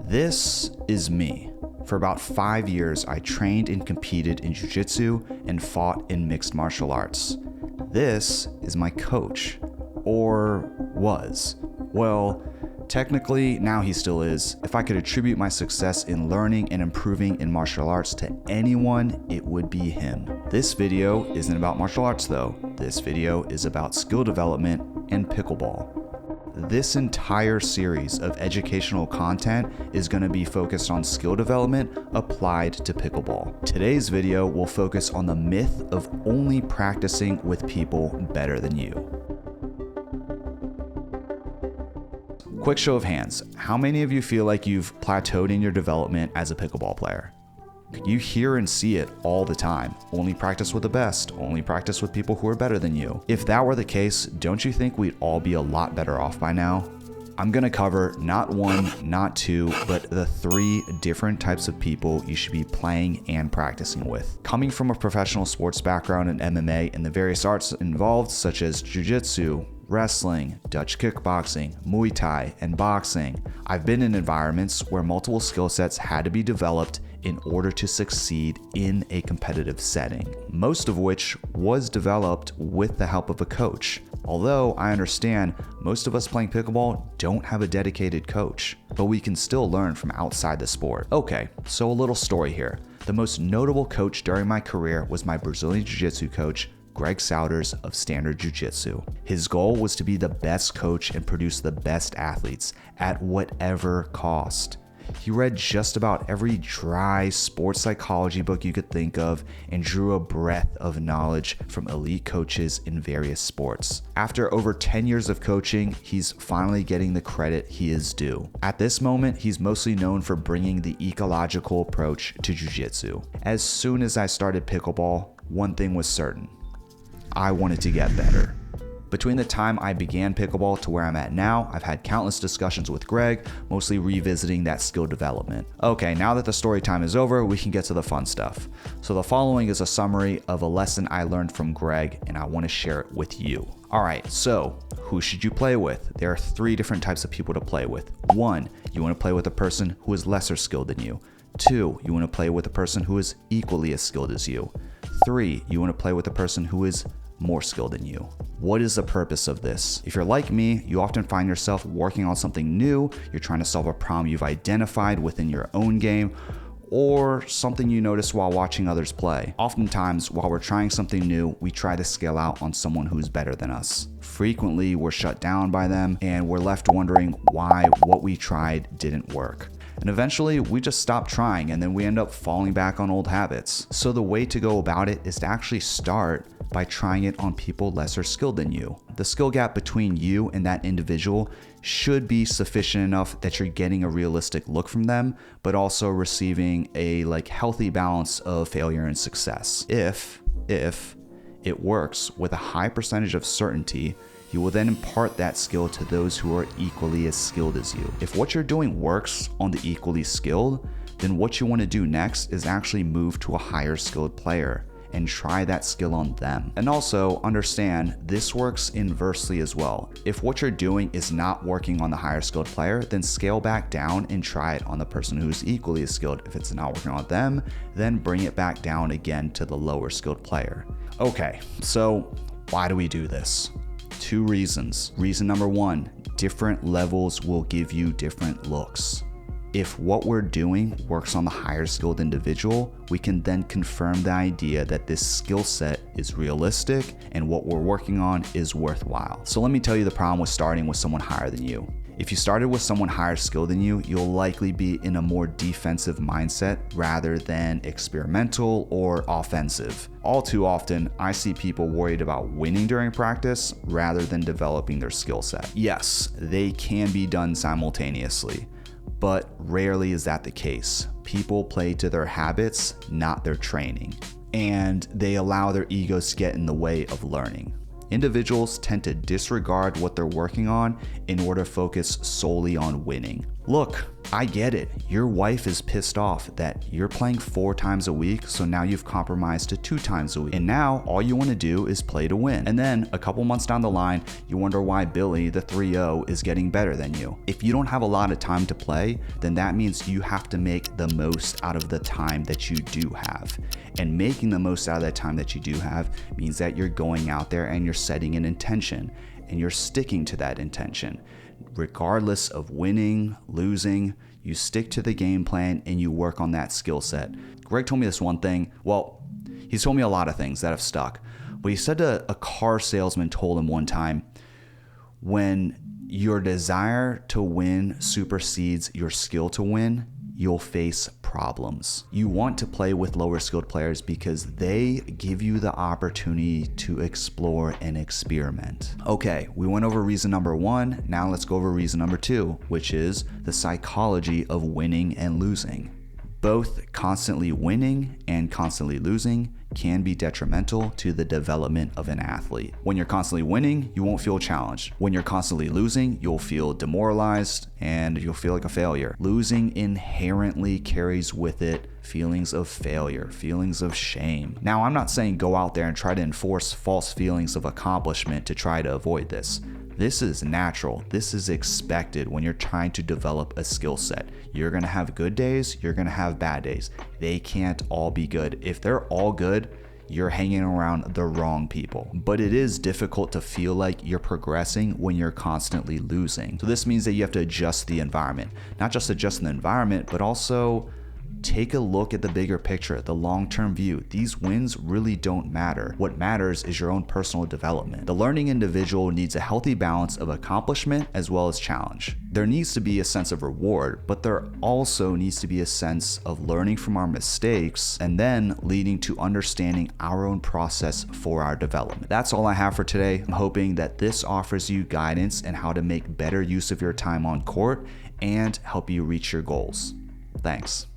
This is me. For about 5 years, I trained and competed in jiu-jitsu and fought in mixed martial arts. This is my coach, or was. Well, technically, now he still is. If I could attribute my success in learning and improving in martial arts to anyone, it would be him. This video isn't about martial arts though. This video is about skill development and pickleball. This entire series of educational content is going to be focused on skill development applied to pickleball. Today's video will focus on the myth of only practicing with people better than you. Quick show of hands, how many of you feel like you've plateaued in your development as a pickleball player? You hear and see it all the time. Only practice with the best, only practice with people who are better than you. If that were the case, don't you think we'd all be a lot better off by now? I'm gonna cover not one, not two, but the 3 different types of people you should be playing and practicing with. Coming from a professional sports background in MMA and the various arts involved, such as jiu-jitsu, wrestling, Dutch kickboxing, Muay Thai, and boxing, I've been in environments where multiple skill sets had to be developed in order to succeed in a competitive setting, most of which was developed with the help of a coach. Although I understand most of us playing pickleball don't have a dedicated coach, but we can still learn from outside the sport. Okay, so a little story here. The most notable coach during my career was my Brazilian Jiu-Jitsu coach, Greg Souders of Standard Jiu-Jitsu. His goal was to be the best coach and produce the best athletes at whatever cost. He read just about every dry sports psychology book you could think of and drew a breadth of knowledge from elite coaches in various sports. After over 10 years of coaching, he's finally getting the credit he is due. At this moment, he's mostly known for bringing the ecological approach to jiu-jitsu. As soon as I started pickleball, one thing was certain. I wanted to get better. Between the time I began pickleball to where I'm at now, I've had countless discussions with Greg, mostly revisiting that skill development. Okay, now that the story time is over, we can get to the fun stuff. So the following is a summary of a lesson I learned from Greg, and I want to share it with you. Alright, so who should you play with? There are 3 different types of people to play with. 1, you want to play with a person who is lesser skilled than you. 2, you want to play with a person who is equally as skilled as you. 3, you want to play with a person who is more skilled than you. What is the purpose of this? If you're like me, you often find yourself working on something new, you're trying to solve a problem you've identified within your own game, or something you notice while watching others play. Oftentimes, while we're trying something new, we try to scale out on someone who's better than us. Frequently, we're shut down by them, and we're left wondering why what we tried didn't work. And eventually we just stop trying, and then we end up falling back on old habits. So the way to go about it is to actually start by trying it on people lesser skilled than you. The skill gap between you and that individual should be sufficient enough that you're getting a realistic look from them, but also receiving a healthy balance of failure and success. If it works with a high percentage of certainty, you will then impart that skill to those who are equally as skilled as you. If what you're doing works on the equally skilled, then what you want to do next is actually move to a higher skilled player and try that skill on them. And also understand this works inversely as well. If what you're doing is not working on the higher skilled player, then scale back down and try it on the person who's equally as skilled. If it's not working on them, then bring it back down again to the lower skilled player. Okay, so why do we do this? 2 reasons. Reason number 1, different levels will give you different looks. If what we're doing works on the higher skilled individual, we can then confirm the idea that this skill set is realistic and what we're working on is worthwhile. So let me tell you the problem with starting with someone higher than you. If you started with someone higher skilled than you, you'll likely be in a more defensive mindset rather than experimental or offensive. All too often, I see people worried about winning during practice rather than developing their skill set. Yes, they can be done simultaneously, but rarely is that the case. People play to their habits, not their training, and they allow their egos to get in the way of learning. Individuals tend to disregard what they're working on in order to focus solely on winning. Look, I get it. Your wife is pissed off that you're playing 4 times a week, so now you've compromised to 2 times a week. And now all you want to do is play to win. And then a couple months down the line, you wonder why Billy, the 3-0, is getting better than you. If you don't have a lot of time to play, then that means you have to make the most out of the time that you do have. And making the most out of that time that you do have means that you're going out there and you're setting an intention and you're sticking to that intention. Regardless of winning, losing, you stick to the game plan and you work on that skill set. Greg told me this one thing. Well, he's told me a lot of things that have stuck. But he said a car salesman told him one time, when your desire to win supersedes your skill to win, you'll face problems. You want to play with lower skilled players because they give you the opportunity to explore and experiment. Okay, we went over reason number 1. Now let's go over reason number 2, which is the psychology of winning and losing. Both constantly winning and constantly losing can be detrimental to the development of an athlete. When you're constantly winning, you won't feel challenged. When you're constantly losing, you'll feel demoralized and you'll feel like a failure. Losing inherently carries with it feelings of failure, feelings of shame. Now, I'm not saying go out there and try to enforce false feelings of accomplishment to try to avoid this. This is natural. This is expected when you're trying to develop a skill set. You're gonna have good days, you're gonna have bad days. They can't all be good. If they're all good, you're hanging around the wrong people. But it is difficult to feel like you're progressing when you're constantly losing. So this means that you have to adjust the environment. Not just adjust the environment, but also take a look at the bigger picture, the long-term view. These wins really don't matter. What matters is your own personal development. The learning individual needs a healthy balance of accomplishment as well as challenge. There needs to be a sense of reward, but there also needs to be a sense of learning from our mistakes and then leading to understanding our own process for our development. That's all I have for today. I'm hoping that this offers you guidance in how to make better use of your time on court and help you reach your goals. Thanks.